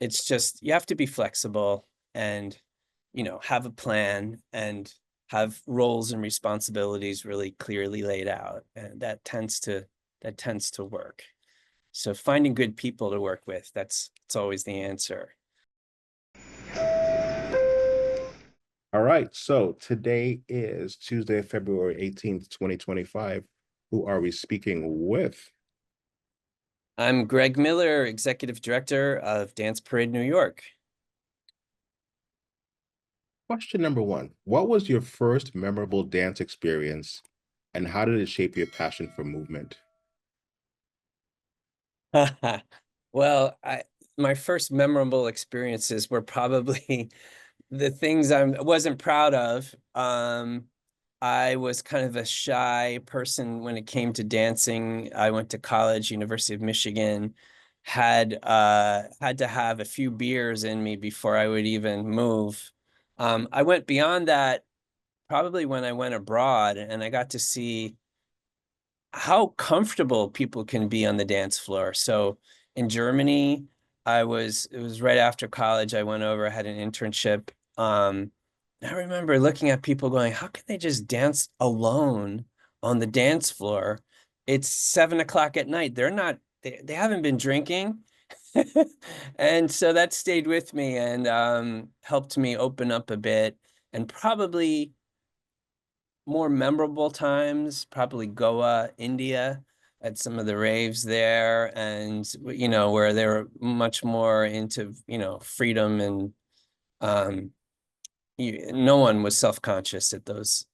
it's just, you have to be flexible and, have a plan and have roles and responsibilities really clearly laid out. And that tends to work. So finding good people to work with, it's always the answer. All right. So today is Tuesday, February 18th, 2025. Who are we speaking with? I'm Greg Miller, Executive Director of Dance Parade New York. Question number one. What was your first memorable dance experience and how did it shape your passion for movement? Well, my first memorable experiences were probably the things I wasn't proud of. I was kind of a shy person when it came to dancing. I went to college, University of Michigan, had to have a few beers in me before I would even move. I went beyond that probably when I went abroad and I got to see how comfortable people can be on the dance floor. So in Germany, it was right after college. I went over, I had an internship. I remember looking at people going, how can they just dance alone on the dance floor? It's 7 o'clock at night. They haven't been drinking. And so that stayed with me and helped me open up a bit. And probably more memorable times, probably Goa, India, at some of the raves there, and where they're much more into freedom and no one was self-conscious at those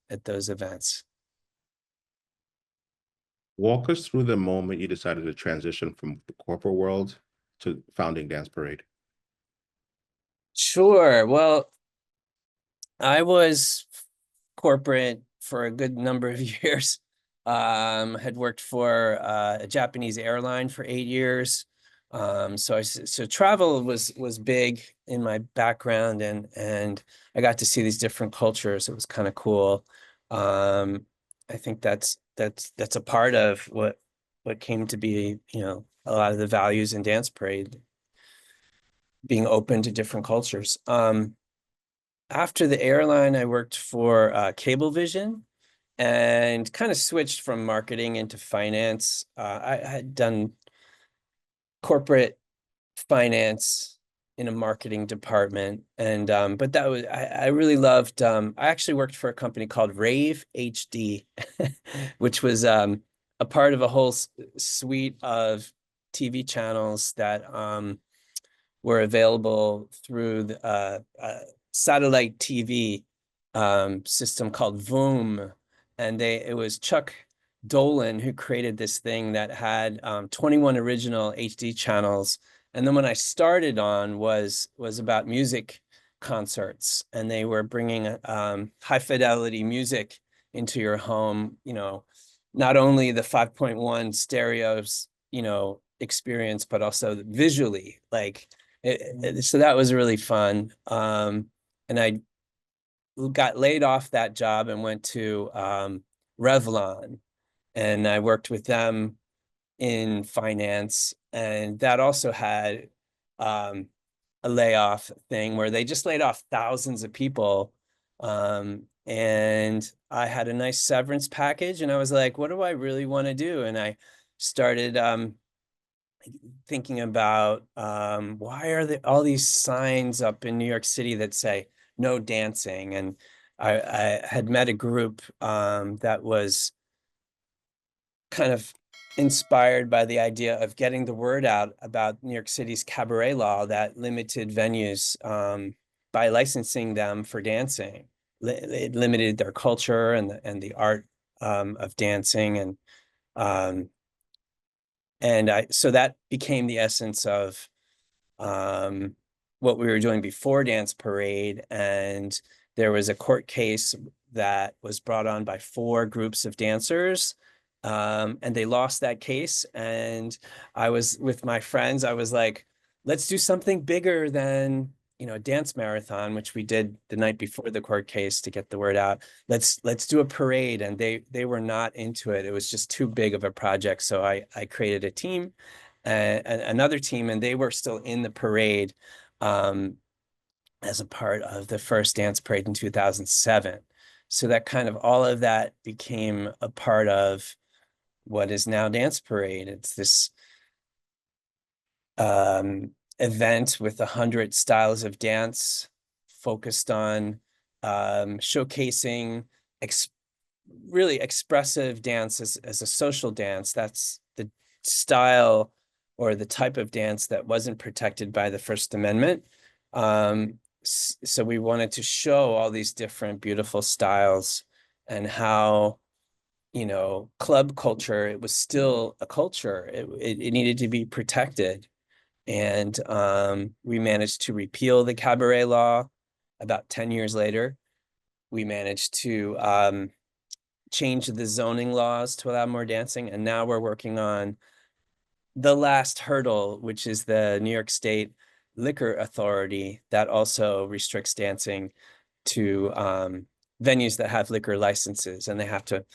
events. Walk us through the moment you decided to transition from the corporate world to founding Dance Parade. Sure. Well, I was corporate for a good number of years. Had worked for a Japanese airline for 8 years. So travel was big in my background, and I got to see these different cultures. It was kind of cool. I think that's a part of what came to be, a lot of the values in Dance Parade, being open to different cultures. After the airline, I worked for Cablevision and kind of switched from marketing into finance. I had done corporate finance in a marketing department, and but that was I really loved. I actually worked for a company called Rave HD, which was a part of a whole suite of TV channels that were available through the satellite TV system called Voom, and it was Chuck Dolan who created this thing that had 21 original HD channels. And then when I started on was about music concerts, and they were bringing high fidelity music into your home. Not only the 5.1 stereos, experience, but also visually, like so that was really fun. And I got laid off that job and went to Revlon, and I worked with them in finance, and that also had um, a layoff thing where they just laid off thousands of people. And I had a nice severance package, and I was like, what do I really want to do? And I started thinking about why are there all these signs up in New York City that say no dancing? And I had met a group that was kind of inspired by the idea of getting the word out about New York City's cabaret law that limited venues by licensing them for dancing. It limited their culture and the art of dancing, um, so that became the essence of um, what we were doing before Dance Parade. And there was a court case that was brought on by four groups of dancers. And they lost that case. And I was with my friends, I was like, let's do something bigger than, a dance marathon, which we did the night before the court case to get the word out. Let's do a parade. And they were not into it. It was just too big of a project. So I created a team, another team, and they were still in the parade as a part of the first dance parade in 2007. So that kind of all of that became a part of what is now Dance Parade. It's this event with 100 styles of dance focused on showcasing really expressive dance as a social dance. That's the style or the type of dance that wasn't protected by the First Amendment. So we wanted to show all these different beautiful styles and how, you know, club culture, it was still a culture. It needed to be protected. And we managed to repeal the cabaret law about 10 years later. We managed to change the zoning laws to allow more dancing. And now we're working on the last hurdle, which is the New York State Liquor Authority that also restricts dancing to venues that have liquor licenses, and they have to,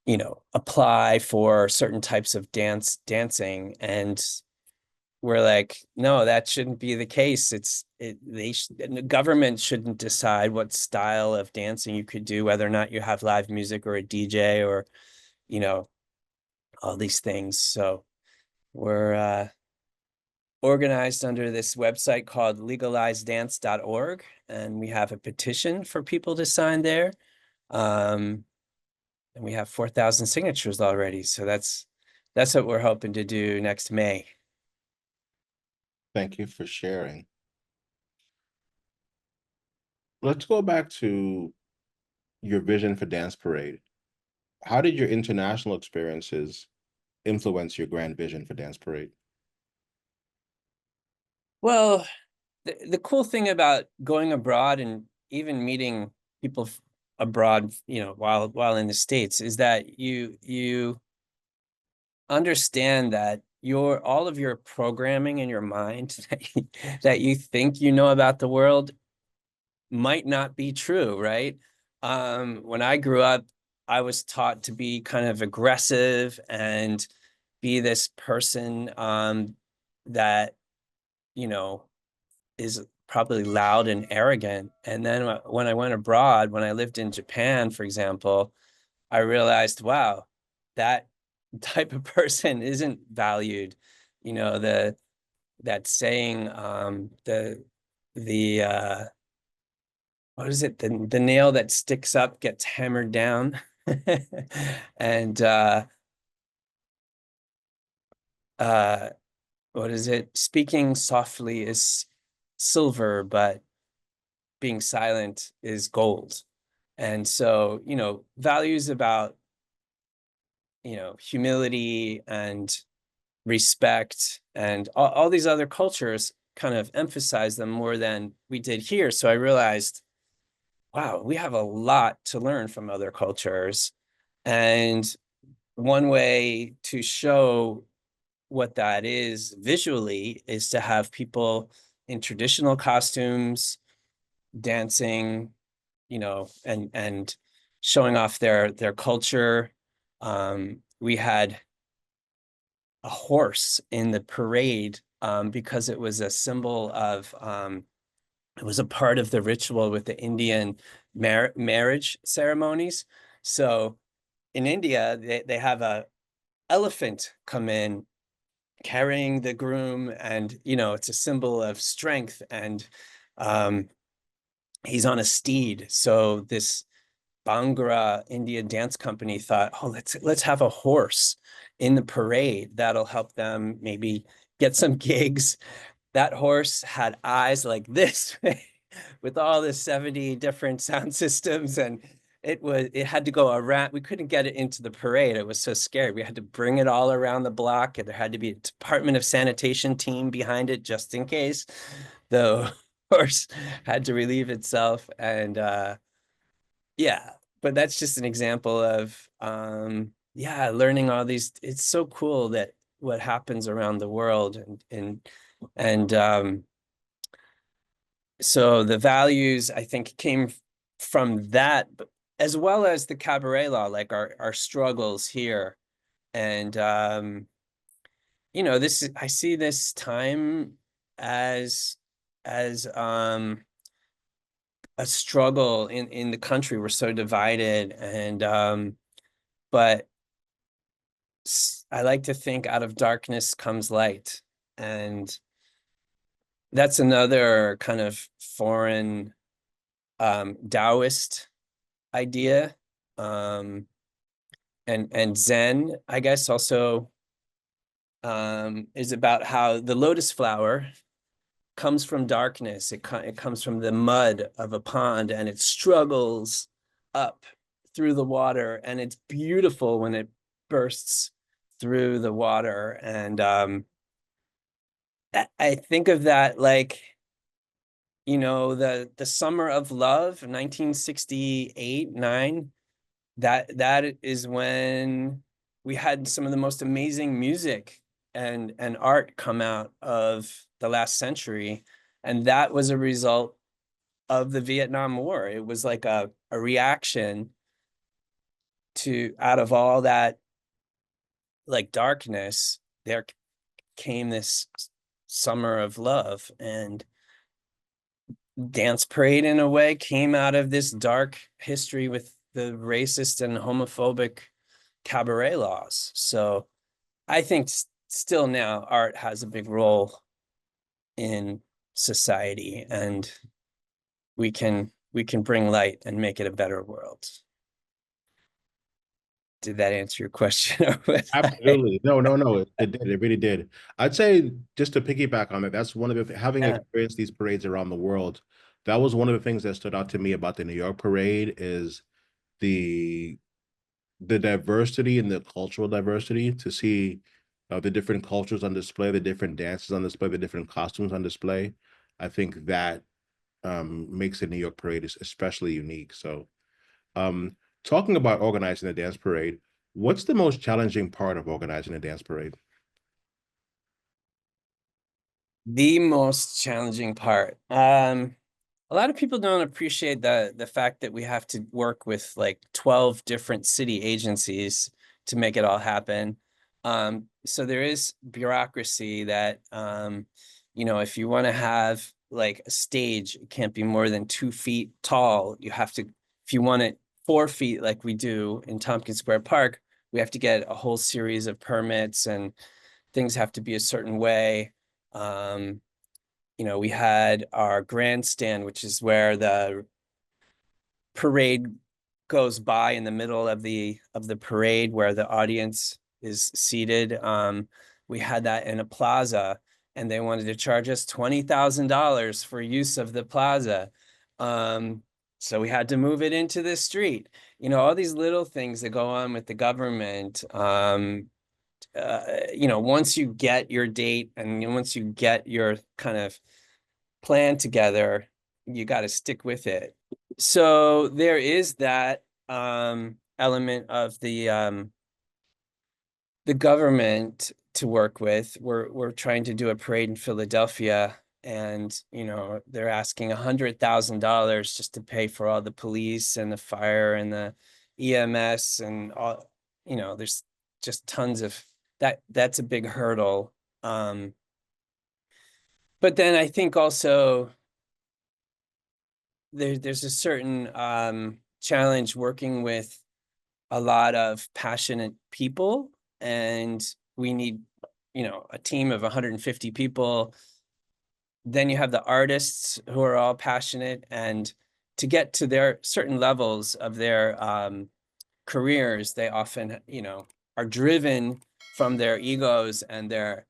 you know, apply for certain types of dancing. And we're like, no, that shouldn't be the case. The government shouldn't decide what style of dancing you could do, whether or not you have live music or a DJ or, you know, all these things. So we're organized under this website called legalizedance.org, and we have a petition for people to sign there. And we have 4,000 signatures already. So that's what we're hoping to do next May. Thank you for sharing. Let's go back to your vision for Dance Parade. How did your international experiences influence your grand vision for Dance Parade? Well, the cool thing about going abroad and even meeting people abroad, you know, while in the States, is that you understand that all of your programming in your mind that you think you know about the world might not be true, right? When I grew up, I was taught to be kind of aggressive and be this person that, you know, is probably loud and arrogant. And then when I went abroad, when I lived in Japan, for example, I realized, wow, that type of person isn't valued. You know, that saying, the what is it? The nail that sticks up gets hammered down. And what is it? Speaking softly is silver, but being silent is gold. And so, you know, values about, you know, humility and respect and all these other cultures kind of emphasize them more than we did here. So I realized, wow, we have a lot to learn from other cultures. And one way to show what that is visually is to have people in traditional costumes dancing, you know, and showing off their culture. We had a horse in the parade because it was a symbol of it was a part of the ritual with the Indian marriage ceremonies. So in India, they have a elephant come in carrying the groom, and you know, it's a symbol of strength, and he's on a steed. So this Bhangra Indian dance company thought, oh, let's have a horse in the parade. That'll help them maybe get some gigs. That horse had eyes like this with all the 70 different sound systems, and it had to go around. We couldn't get it into the parade. It was so scary. We had to bring it all around the block, and there had to be a Department of Sanitation team behind it just in case the horse had to relieve itself. And yeah, but that's just an example of yeah, learning all these. It's so cool that what happens around the world, and so the values, I think, came from that, as well as the cabaret law, like our struggles here. And I see this time as a struggle in the country. We're so divided, and but I like to think out of darkness comes light, and that's another kind of foreign Taoist idea. And Zen, I guess, also is about how the lotus flower comes from darkness. It comes from the mud of a pond, and it struggles up through the water, and it's beautiful when it bursts through the water. And I think of that like, the summer of love, 1968, 9. That is when we had some of the most amazing music and art come out of the last century. And that was a result of the Vietnam War. It was like a reaction to, out of all that like darkness, there came this summer of love. And Dance Parade, in a way, came out of this dark history with the racist and homophobic cabaret laws. So I think still now art has a big role in society, and we can bring light and make it a better world. Did that answer your question? Absolutely. No, no, no. It did. It really did. I'd say, just to piggyback on it, that's one of the, having Yeah. experienced these parades around the world, that was one of the things that stood out to me about the New York parade, is the diversity and the cultural diversity, to see the different cultures on display, the different dances on display, the different costumes on display. I think that makes the New York parade especially unique. So, um, talking about organizing a dance parade, what's the most challenging part of organizing a dance parade? The most challenging part. A lot of people don't appreciate the fact that we have to work with like 12 different city agencies to make it all happen. So there is bureaucracy that, if you want to have like a stage, it can't be more than 2 feet tall. You have to, if you want it 4 feet, like we do in Tompkins Square Park, we have to get a whole series of permits, and things have to be a certain way. Um, we had our grandstand, which is where the parade goes by, in the middle of the parade where the audience is seated. We had that in a plaza, and they wanted to charge us $20,000 for use of the plaza. So we had to move it into the street. All these little things that go on with the government. Once you get your date, and once you get your kind of plan together, you got to stick with it. So there is that element of the government to work with. We're trying to do a parade in Philadelphia, and they're asking $100,000 just to pay for all the police and the fire and the EMS and all. There's just tons of that. That's a big hurdle. But then I think also there's a certain challenge working with a lot of passionate people, and we need, a team of 150 people. Then you have the artists who are all passionate, and to get to their certain levels of their careers, they often, are driven from their egos and their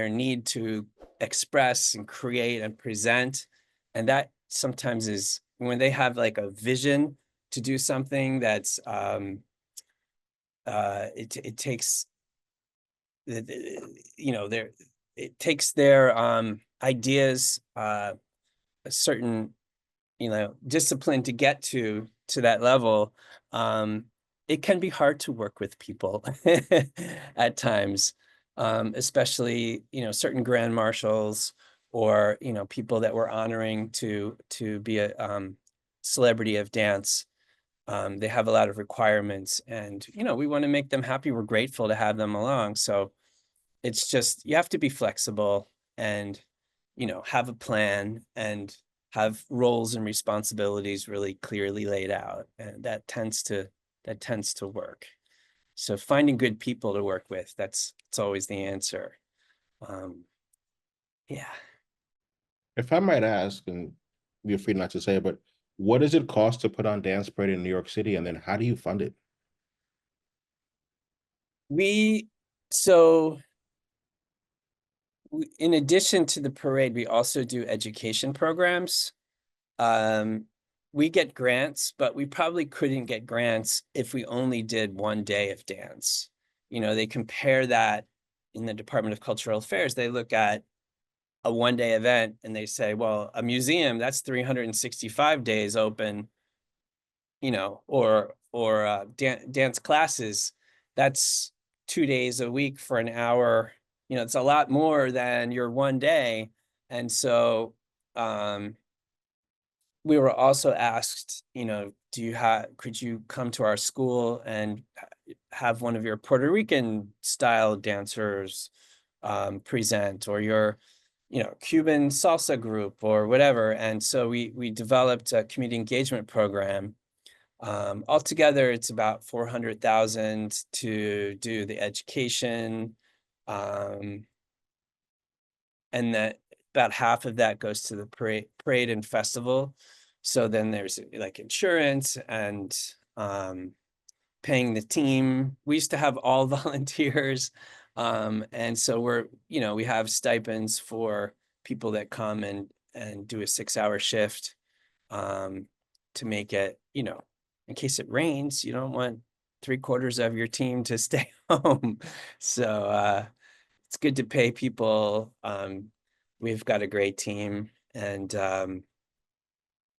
need to express and create and present. And that sometimes is when they have like a vision to do something that's it takes their it takes their ideas a certain discipline to get to that level. It can be hard to work with people at times, especially certain grand marshals, or people that we're honoring to be a celebrity of dance. They have a lot of requirements, and we want to make them happy. We're grateful to have them along. So it's just, you have to be flexible and, have a plan and have roles and responsibilities really clearly laid out. And that tends to work. So finding good people to work with, it's always the answer. Um, yeah. If I might ask, and you're free not to say, but what does it cost to put on Dance Parade in New York City, and then how do you fund it? We, so in addition to the parade, we also do education programs. Um, we get grants, but we probably couldn't get grants if we only did one day of dance. They compare that in the Department of Cultural Affairs. They look at a one-day event and they say, well, a museum, that's 365 days open, or dance classes, that's 2 days a week for an hour. It's a lot more than your one day. And so we were also asked, could you come to our school and have one of your Puerto Rican style dancers present, or your, Cuban salsa group or whatever. And so we developed a community engagement program. Altogether, it's about 400,000 to do the education, um, and that about half of that goes to the parade and festival. So then there's like insurance and paying the team. We used to have all volunteers, and so we have stipends for people that come and do a 6-hour shift, um, to make it, in case it rains, you don't want 3/4 of your team to stay home. So it's good to pay people. We've got a great team, and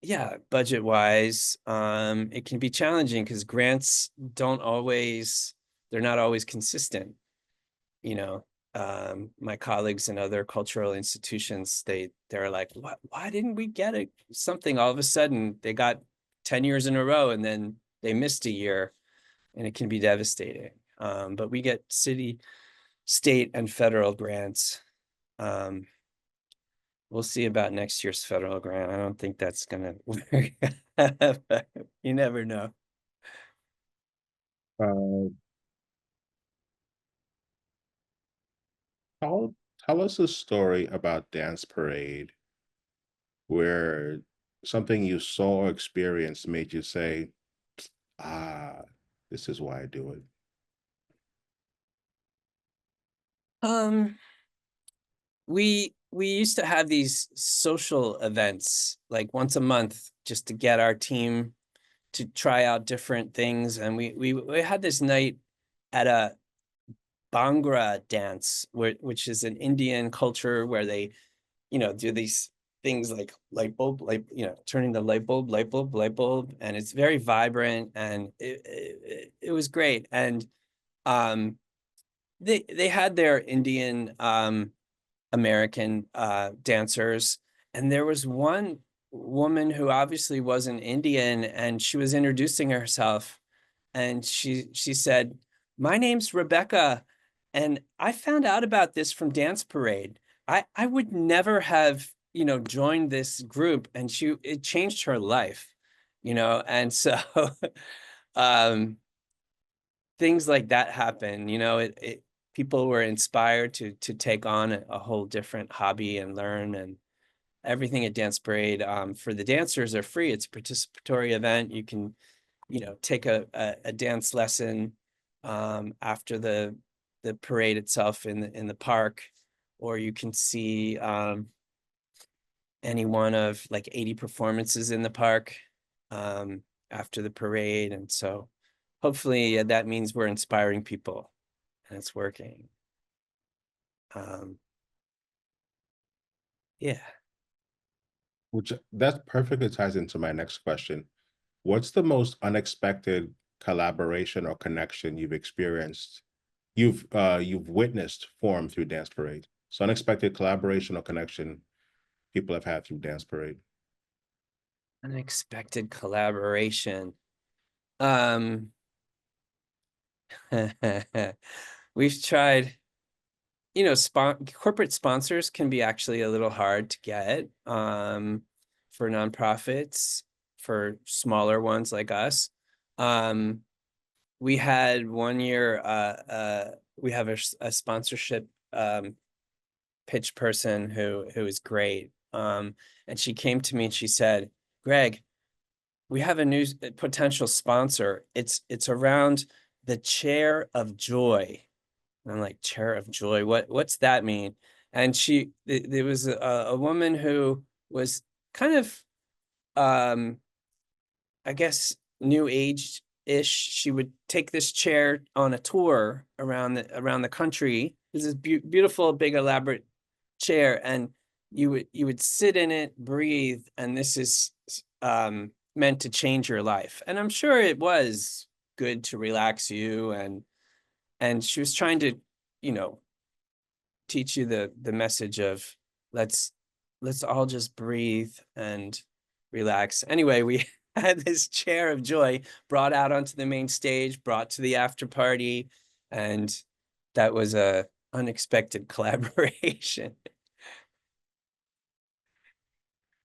yeah, budget wise, it can be challenging because grants they're not always consistent. You know, my colleagues in other cultural institutions, they're like, what, why didn't we get something all of a sudden? They got 10 years in a row and then they missed a year, and it can be devastating. But we get city, state, and federal grants. Um, we'll see about next year's federal grant. I don't think that's gonna work. But you never know. Uh, tell tell us a story about Dance Parade where something you saw or experienced made you say, "Ah, this is why I do it." Um, we used to have these social events like once a month just to get our team to try out different things. And we had this night at a Bhangra dance, which is an Indian culture where they, do these things like light bulb, turning the light bulb, and it's very vibrant, and it was great. And um, they had their Indian American dancers, and there was one woman who obviously wasn't Indian, and she was introducing herself, and she said, "My name's Rebecca, and I found out about this from Dance Parade. I would never have, joined this group, and it changed her life, and so um things like that happen. People were inspired to take on a whole different hobby and learn. And everything at Dance Parade, for the dancers, are free. It's a participatory event. You can, take a dance lesson after the parade itself in the park, or you can see any one of like 80 performances in the park um, after the parade. And so hopefully that means we're inspiring people and it's working. Um, yeah. Which that perfectly ties into my next question. What's the most unexpected collaboration or connection you've witnessed form through Dance Parade? So unexpected collaboration or connection people have had through Dance Parade. Unexpected collaboration. Um, we've tried you know, corporate sponsors can be actually a little hard to get for nonprofits, for smaller ones like us. We had one year, we have a sponsorship pitch person who is great. And she came to me and she said, Greg, we have a new potential sponsor. It's around the chair of joy. And I'm like, chair of joy, what's that mean? And there was a woman who was kind of, I guess, new age-ish. She would take this chair on a tour around the country. This is beautiful, big, elaborate chair, and you would sit in it, breathe, and this is meant to change your life. And I'm sure it was good to relax you, and she was trying to, you know, teach you the message of let's all just breathe and relax. Anyway, we had this chair of joy brought out onto the main stage, brought to the after party, and that was a unexpected collaboration.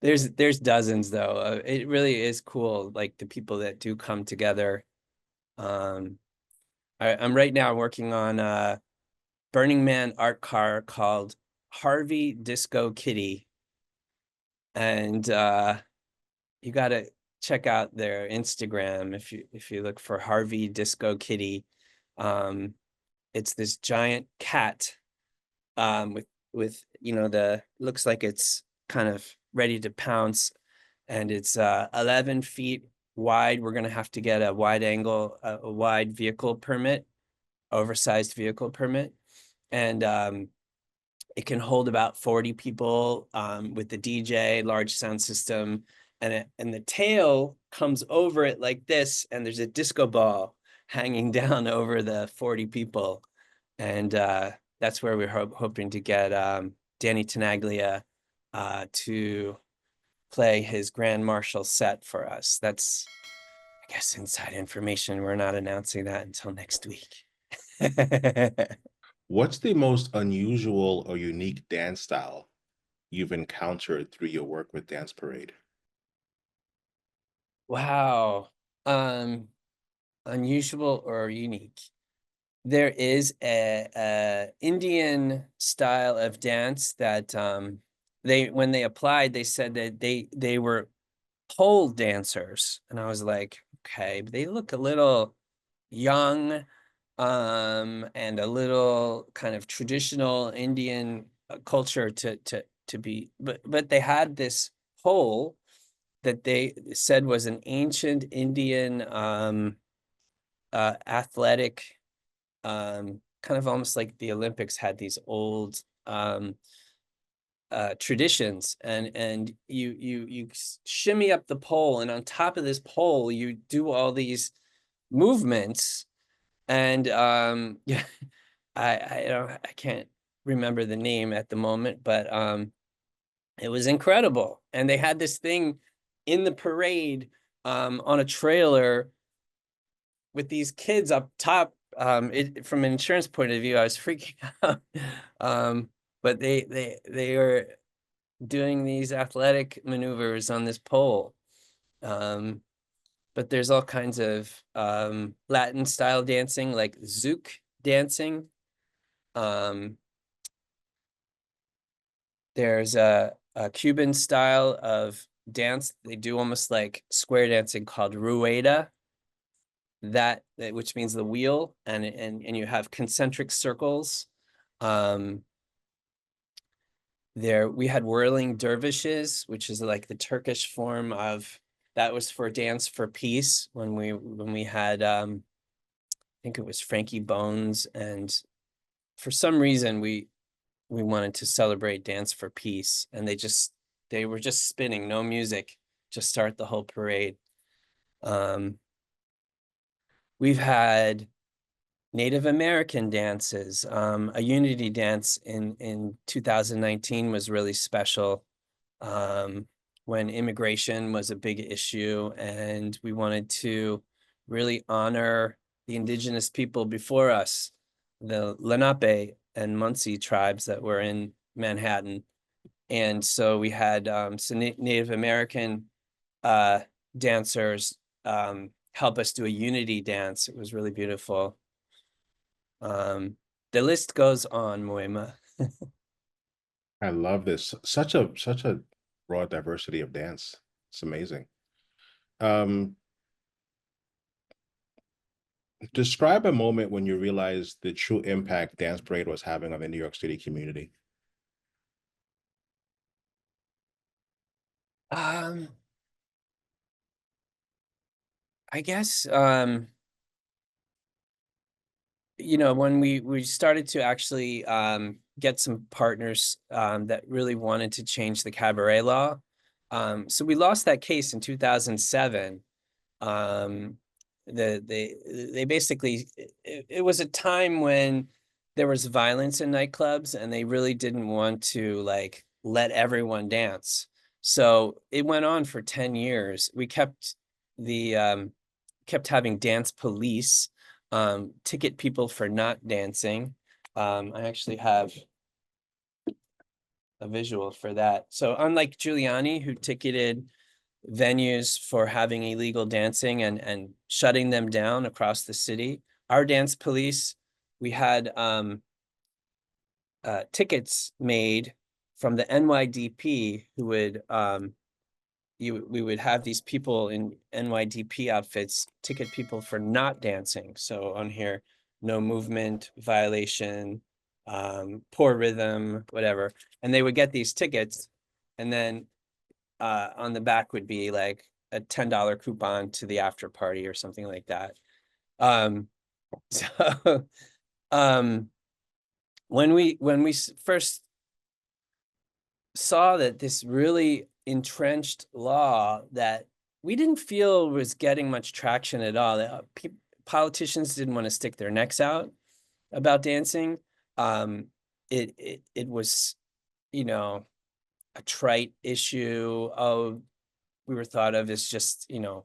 There's dozens though. It really is cool, like the people that do come together. I'm right now working on a Burning Man art car called Harvey Disco Kitty, and you got to check out their Instagram if you look for Harvey Disco Kitty. It's this giant cat with you know, the looks like it's kind of ready to pounce, and it's 11 feet wide. We're gonna have to get a wide vehicle permit, oversized vehicle permit, and it can hold about 40 people with the DJ, large sound system, and the tail comes over it like this, and there's a disco ball hanging down over the 40 people, and that's where we're hoping to get Danny Tenaglia to play his Grand Marshal set for us. That's, I guess, inside information. We're not announcing that until next week. What's the most unusual or unique dance style you've encountered through your work with Dance Parade? Wow. Unusual or unique. There is a Indian style of dance that when they applied, they said that they were pole dancers. And I was like, okay, but they look a little young and a little kind of traditional Indian culture to be, but they had this pole that they said was an ancient Indian athletic, kind of almost like the Olympics had these old traditions, and you shimmy up the pole, and on top of this pole you do all these movements, and yeah, I can't remember the name at the moment, but it was incredible. And they had this thing in the parade on a trailer with these kids up top. From an insurance point of view, I was freaking out. But they were doing these athletic maneuvers on this pole. But there's all kinds of Latin style dancing, like zouk dancing. There's a Cuban style of dance. They do almost like square dancing called rueda, which means the wheel, and you have concentric circles. There we had whirling dervishes, which is like the Turkish form of that, was for Dance for Peace when we had I think it was Frankie Bones, and for some reason we wanted to celebrate Dance for Peace, and they were just spinning, no music, just start the whole parade. We've had Native American dances. A unity dance in 2019 was really special, when immigration was a big issue, and we wanted to really honor the indigenous people before us, the Lenape and Munsee tribes that were in Manhattan. And so we had some Native American dancers help us do a unity dance. It was really beautiful. The list goes on, MUEMA. I love this. Such a broad diversity of dance. It's amazing. Um, Describe a moment when you realized the true impact Dance Parade was having on the New York City community. Um, I guess you know, when we started to actually get some partners that really wanted to change the cabaret law. So we lost that case in 2007. Um, they basically it was a time when there was violence in nightclubs, and they really didn't want to like let everyone dance. So it went on for 10 years. We kept having dance police ticket people for not dancing. I actually have a visual for that. So unlike Giuliani, who ticketed venues for having illegal dancing and shutting them down across the city, our dance police, we had tickets made from the NYDP who would we would have these people in NYDP outfits ticket people for not dancing. So on here, no movement violation, poor rhythm, whatever. And they would get these tickets, and then on the back would be like a $10 coupon to the after party or something like that. So um, when we first saw that this really entrenched law that we didn't feel was getting much traction at all. Politicians didn't want to stick their necks out about dancing. It was, you know, a trite issue. Oh, we were thought of as just, you know,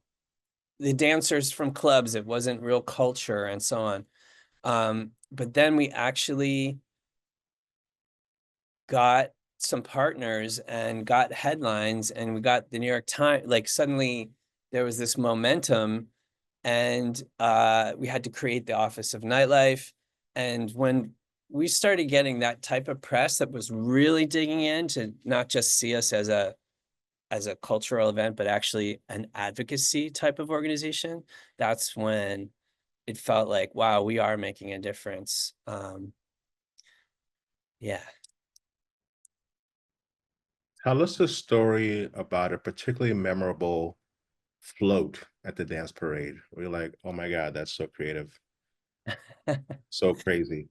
the dancers from clubs. It wasn't real culture and so on. But then we actually got some partners and got headlines, and we got the New York Times. Like suddenly there was this momentum, and we had to create the Office of Nightlife. And when we started getting that type of press that was really digging in to not just see us as a cultural event, but actually an advocacy type of organization, that's when it felt like, wow, we are making a difference. Yeah. Tell us a story about a particularly memorable float at the dance parade. We're like, oh my God, that's so creative, so crazy.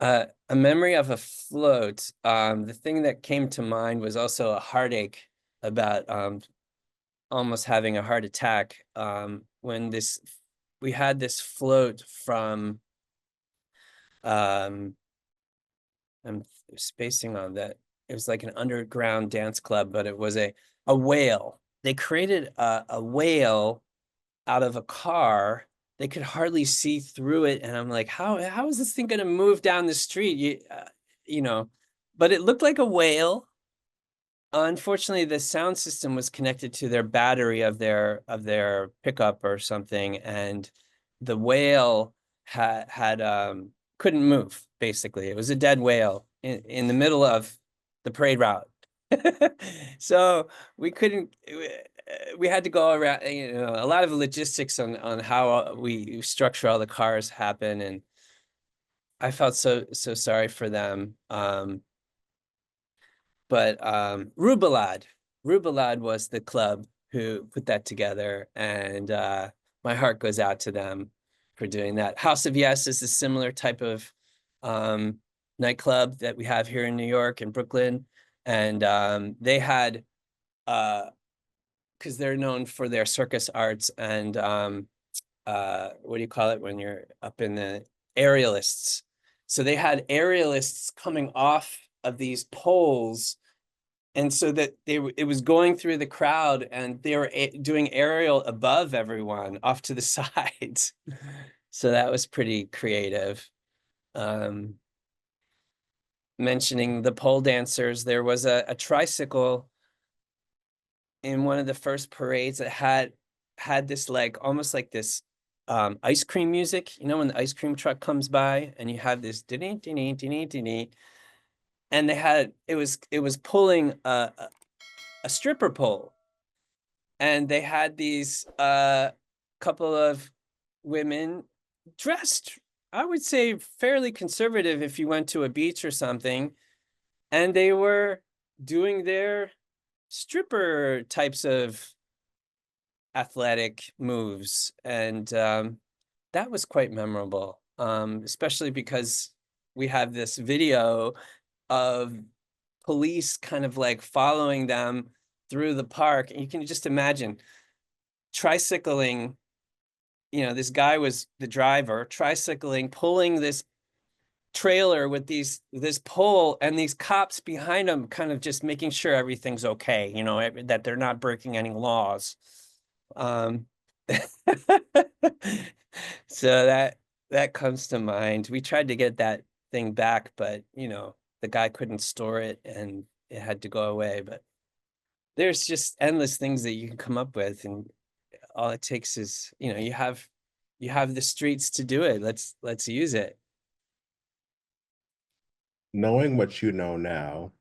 A memory of a float. The thing that came to mind was also a heartache about almost having a heart attack when we had this float from I'm spacing on that. It was like an underground dance club, but it was a whale. They created a whale out of a car. They could hardly see through it, and I'm like, how is this thing going to move down the street? You know, but it looked like a whale. Unfortunately, the sound system was connected to their battery of their pickup or something, and the whale had couldn't move. Basically, it was a dead whale in the middle of the parade route. So we couldn't. We had to go around. You know, a lot of logistics on how we structure all the cars happen, and I felt so sorry for them. But Rubalad was the club who put that together, and my heart goes out to them for doing that. House of Yes is a similar type of nightclub that we have here in New York and Brooklyn, and they had because they're known for their circus arts and what do you call it when you're up in the aerialists? So they had aerialists coming off of these poles, and so that it was going through the crowd, and they were doing aerial above everyone off to the sides. So that was pretty creative. Um, mentioning the pole dancers, there was a tricycle in one of the first parades that had this like almost like this ice cream music, you know, when the ice cream truck comes by and you have this ding ding ding ding ding, and it was pulling a stripper pole, and they had these couple of women dressed, I would say, fairly conservative if you went to a beach or something, and they were doing their stripper types of athletic moves, and that was quite memorable, especially because we have this video of police kind of like following them through the park, and you can just imagine tricycling. You know, this guy was the driver, tricycling, pulling this trailer with this pole, and these cops behind him kind of just making sure everything's okay, you know, that they're not breaking any laws. Um, so that comes to mind. We tried to get that thing back, but you know, the guy couldn't store it and it had to go away. But there's just endless things that you can come up with, and all it takes is, you know, you have the streets to do it. Let's use it. Knowing what you know now,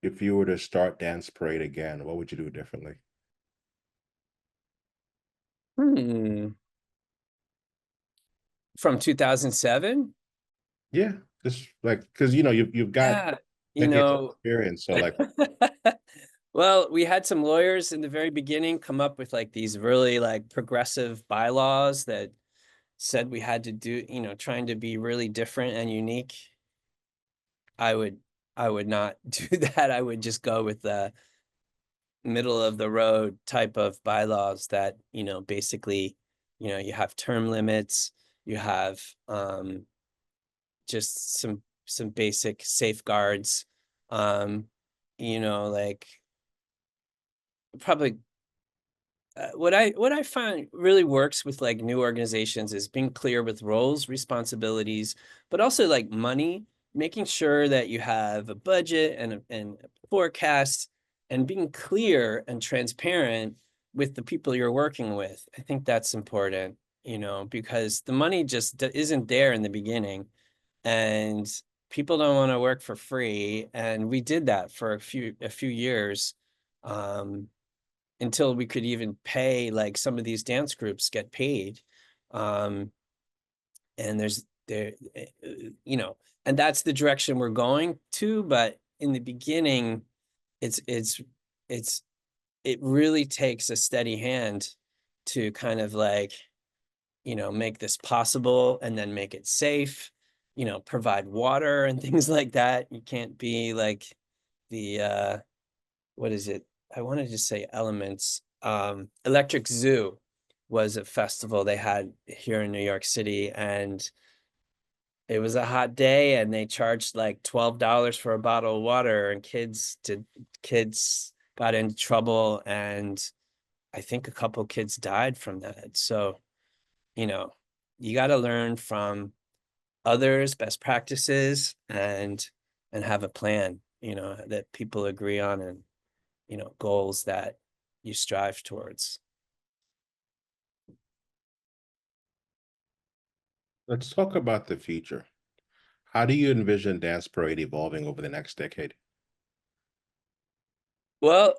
if you were to start Dance Parade again, what would you do differently? Hmm. From 2007? Yeah, just like because you know you've got Yeah, you decades of know. experience, so like Well, we had some lawyers in the very beginning come up with like these really like progressive bylaws that said we had to do, you know, trying to be really different and unique. I would I would not do that. I would just go with the middle of the road type of bylaws that, you know, basically, you know, you have term limits, you have just some basic safeguards. Um, you know, like probably what I find really works with like new organizations is being clear with roles, responsibilities, but also like money, making sure that you have a budget and a forecast, and being clear and transparent with the people you're working with. I think that's important, you know, because the money just isn't there in the beginning, and people don't want to work for free. And we did that for a few years. Um, until we could even pay, like some of these dance groups get paid. Um, and you know, and that's the direction we're going to. But in the beginning, it's it's it's it really takes a steady hand to kind of like, you know, make this possible and then make it safe, you know, provide water and things like that. You can't be like the what is it? I wanted to say Elements. Electric Zoo was a festival they had here in New York City, and it was a hot day, and they charged like $12 for a bottle of water, and kids got into trouble, and I think a couple kids died from that. So, you know, you got to learn from others, best practices, and have a plan, you know, that people agree on, and you know, goals that you strive towards. let's talk about the future. How do you envision Dance Parade evolving over the next decade? Well,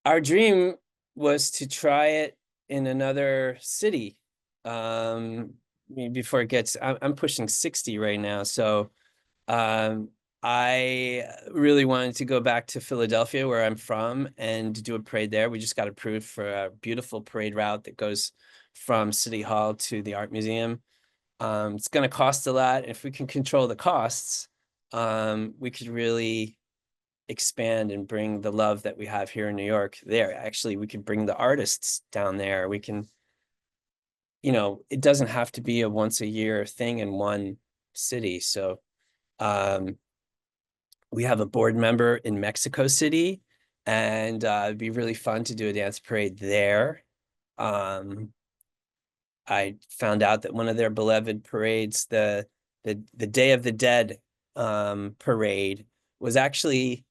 our dream was to try it in another city. Um, Before it gets, I'm pushing 60 right now, so um, I really wanted to go back to Philadelphia, where I'm from, and do a parade there. We just got approved for a beautiful parade route that goes from City Hall to the Art Museum. It's going to cost a lot. If we can control the costs, we could really expand and bring the love that we have here in New York there. Actually, we could bring the artists down there. We can, you know, it doesn't have to be a once a year thing in one city. So, um, we have a board member in Mexico City, and it'd be really fun to do a dance parade there. Um, I found out that one of their beloved parades, the Day of the Dead, parade was actually,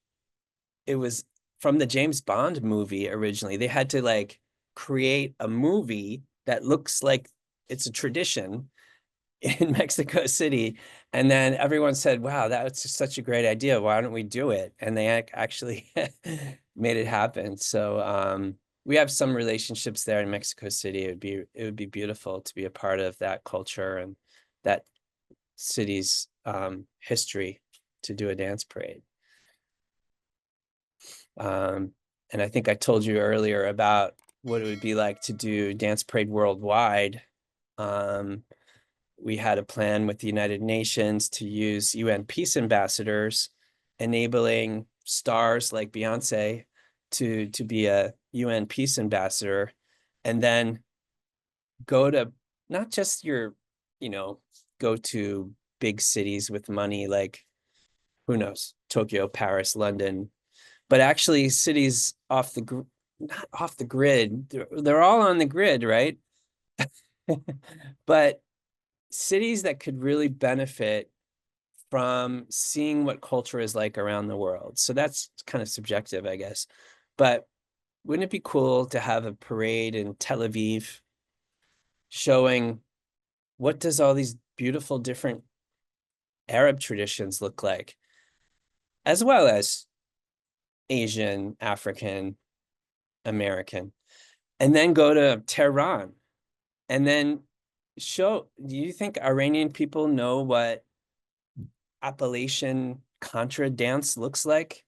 it was from the James Bond movie originally. They had to like create a movie that looks like it's a tradition in Mexico City. And then everyone said, wow, that's just such a great idea. Why don't we do it? And they actually made it happen. So we have some relationships there in Mexico City. It would be beautiful to be a part of that culture and that city's history to do a dance parade. And I think I told you earlier about what it would be like to do dance parade worldwide. We had a plan with the United Nations to use UN peace ambassadors, enabling stars like Beyonce to be a UN peace ambassador, and then go to not just your, go to big cities with money like, who knows, Tokyo, Paris, London, but actually cities not off the grid. They're all on the grid, right? But cities that could really benefit from seeing what culture is like around the world. So that's kind of subjective, I guess. But wouldn't it be cool to have a parade in Tel Aviv showing what does all these beautiful different Arab traditions look like, as well as Asian, African, American, and then go to Tehran and then show, do you think Iranian people know what Appalachian contra dance looks like?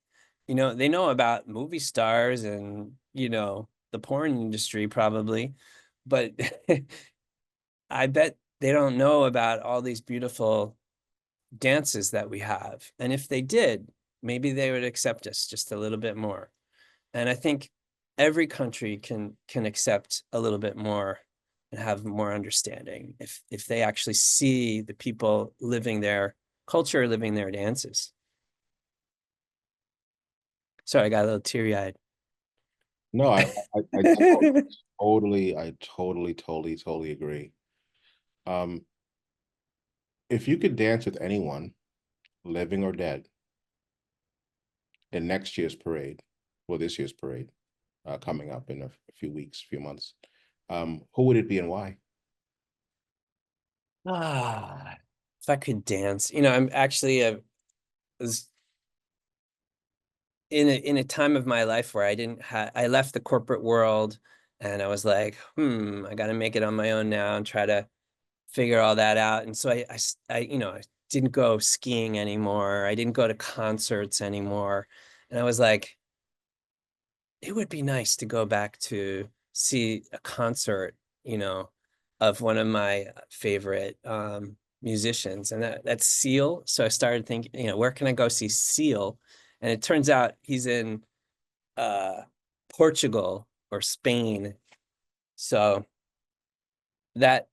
They know about movie stars and, the porn industry probably, but I bet they don't know about all these beautiful dances that we have. And if they did, maybe they would accept us just a little bit more. And I think every country can accept a little bit more and have more understanding if they actually see the people living their culture, living their dances. Sorry, I got a little teary-eyed. No, I totally agree. Um, if you could dance with anyone, living or dead, in next year's parade, well, this year's parade, coming up in a few weeks, few months, who would it be and why? Ah, if I could dance, I'm actually was in a time of my life where I left the corporate world and I was like, I got to make it on my own now and try to figure all that out. And so I didn't go skiing anymore. I didn't go to concerts anymore. And I was like, it would be nice to go back to see a concert, of one of my favorite musicians, and that's Seal. So I started thinking, where can I go see Seal? And it turns out he's in uh, Portugal or Spain. So that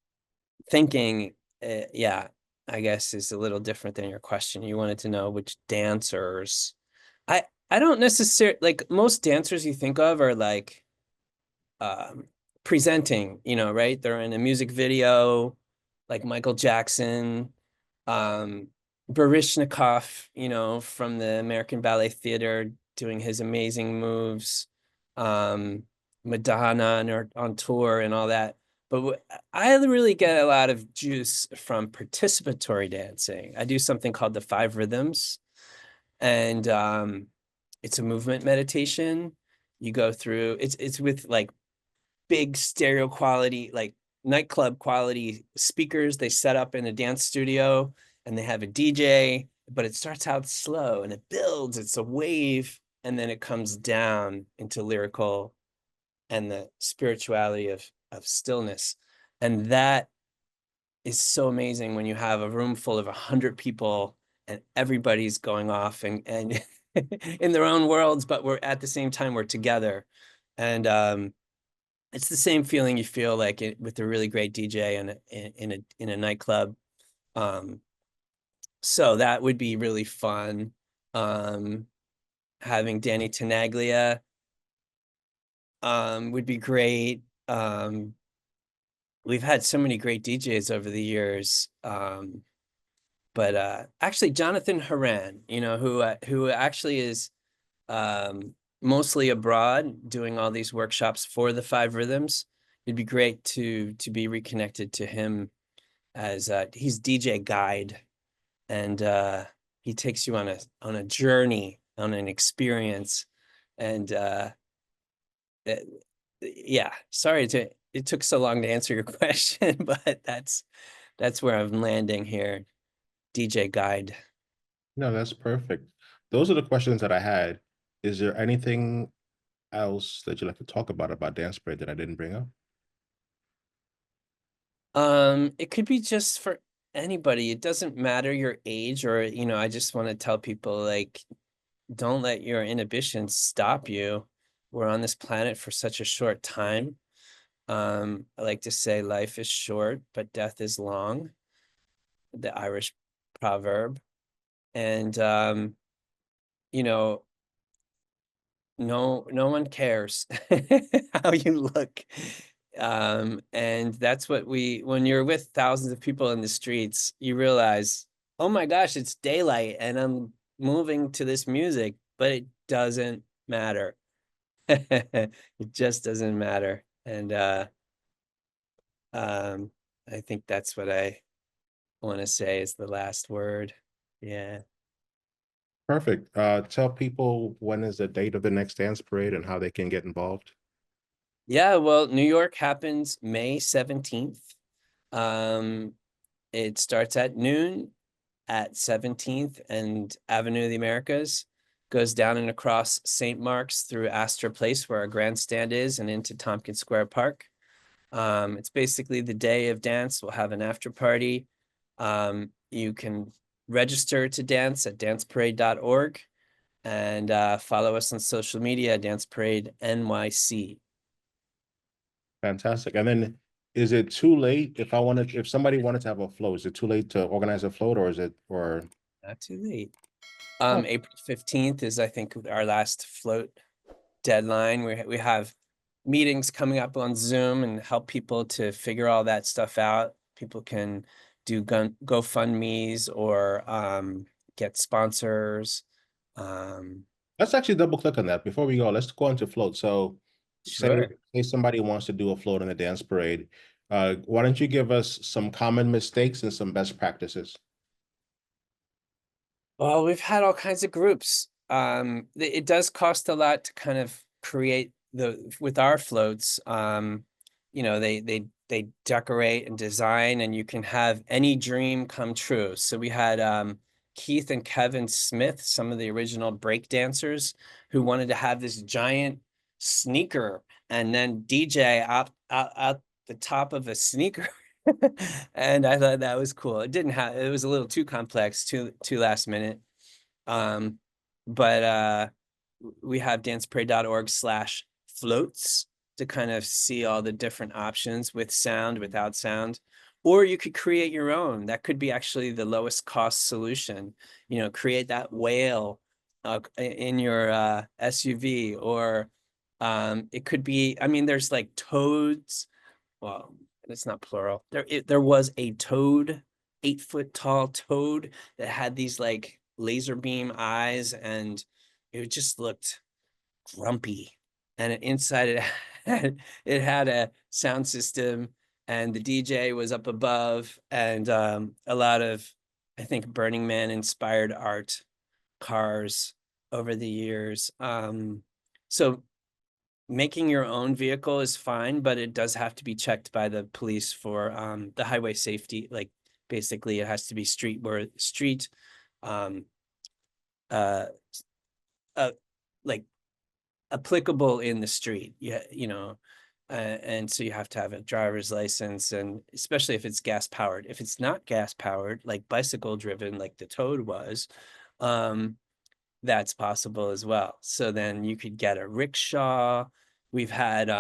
thinking, yeah, I guess is a little different than your question. You wanted to know which dancers. I don't necessarily like most dancers you think of are like um presenting, right? They're in a music video, like Michael Jackson, um, Baryshnikov, from the American Ballet Theater doing his amazing moves, Madonna on tour and all that. But I really get a lot of juice from participatory dancing. I do something called the five rhythms, and it's a movement meditation. You go through, it's with like big stereo quality, like nightclub quality speakers they set up in a dance studio, and they have a DJ, but it starts out slow and it builds, it's a wave, and then it comes down into lyrical and the spirituality of stillness. And that is so amazing when you have a room full of 100 people and everybody's going off and in their own worlds, but we're at the same time we're together. And it's the same feeling you feel like with a really great DJ in a nightclub. Um, so that would be really fun. Um, Having Danny Tenaglia would be great. We've had so many great DJs over the years. But actually Jonathan Haran, who actually is mostly abroad doing all these workshops for the five rhythms. It'd be great to be reconnected to him as he's DJ guide, and he takes you on a journey, on an experience. And it, yeah, sorry it took so long to answer your question, but that's where I'm landing here. DJ guide. No, that's perfect. Those are the questions that I had. Is there anything else that you'd like to talk about Dance Parade that I didn't bring up? It could be just for anybody. It doesn't matter your age, or I just want to tell people, like, don't let your inhibitions stop you. We're on this planet for such a short time. I like to say life is short, but death is long, the Irish proverb. And you know, no one cares how you look. And that's what when you're with thousands of people in the streets, you realize, oh my gosh, it's daylight and I'm moving to this music, but it doesn't matter. It just doesn't matter. And um I think that's what I want to say is the last word. Yeah. Perfect. Tell people when is the date of the next Dance Parade and how they can get involved. Yeah, well, New York happens May 17th. Um, it starts at noon at 17th and Avenue of the Americas, goes down and across St. Mark's through Astor Place, where our grandstand is, and into Tompkins Square Park. It's basically the day of dance. We'll have an after party. You can register to dance at danceparade.org, and follow us on social media, Dance Parade NYC. Fantastic. And then is it too late if somebody wanted to have a float, is it too late to organize a float, or is it or Not too late. oh, April 15th is, I think, our last float deadline. We have meetings coming up on Zoom and help people to figure all that stuff out. People can do GoFundMe's or get sponsors. Um, let's actually double click on that before we go. Let's go into float. So sure. say somebody wants to do a float in the Dance Parade. Why don't you give us some common mistakes and some best practices? Well, we've had all kinds of groups. It does cost a lot to kind of create with our floats. They decorate and design, and you can have any dream come true. So we had Keith and Kevin Smith, some of the original break dancers, who wanted to have this giant sneaker and then DJ out the top of a sneaker. And I thought that was cool. It was a little too complex, too last minute. Um, but we have danceparade.org/floats to kind of see all the different options with sound, without sound. Or you could create your own. That could be actually the lowest cost solution. Create that whale in your SUV, or it could be, I mean, there's like toads. Well, it's not plural. There was a toad, 8 foot tall toad that had these like laser beam eyes, and it just looked grumpy. And inside it had a sound system, and the DJ was up above, and a lot of, I think, Burning Man inspired art, cars over the years. So making your own vehicle is fine, but it does have to be checked by the police for the highway safety. Like, basically it has to be street um uh uh like applicable in the street. Yeah, and so you have to have a driver's license, and especially if it's gas powered. If it's not gas powered, like bicycle driven, like the Toad was, um that's possible as well. So then you could get a rickshaw. We've had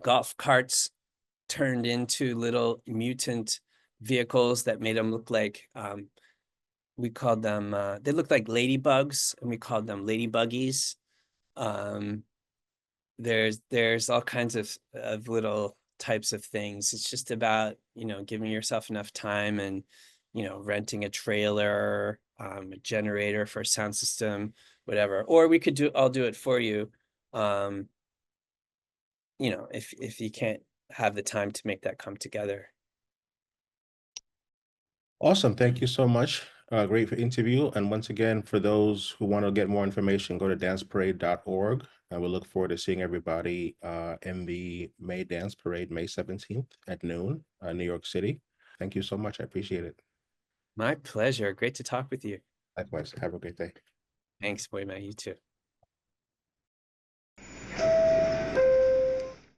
golf carts turned into little mutant vehicles that made them look like, we called them, they looked like ladybugs, and we called them ladybuggies. Um, there's all kinds of little types of things. It's just about, giving yourself enough time and you know, renting a trailer, a generator for a sound system, whatever. Or we could I'll do it for you. You know, if you can't have the time to make that come together. Awesome. Thank you so much. Great interview. And once again, for those who want to get more information, go to danceparade.org. And we look forward to seeing everybody in the May Dance Parade, May 17th at noon, New York City. Thank you so much. I appreciate it. My pleasure. Great to talk with you. Likewise. Have a great day. Thanks, MUEMA. You too.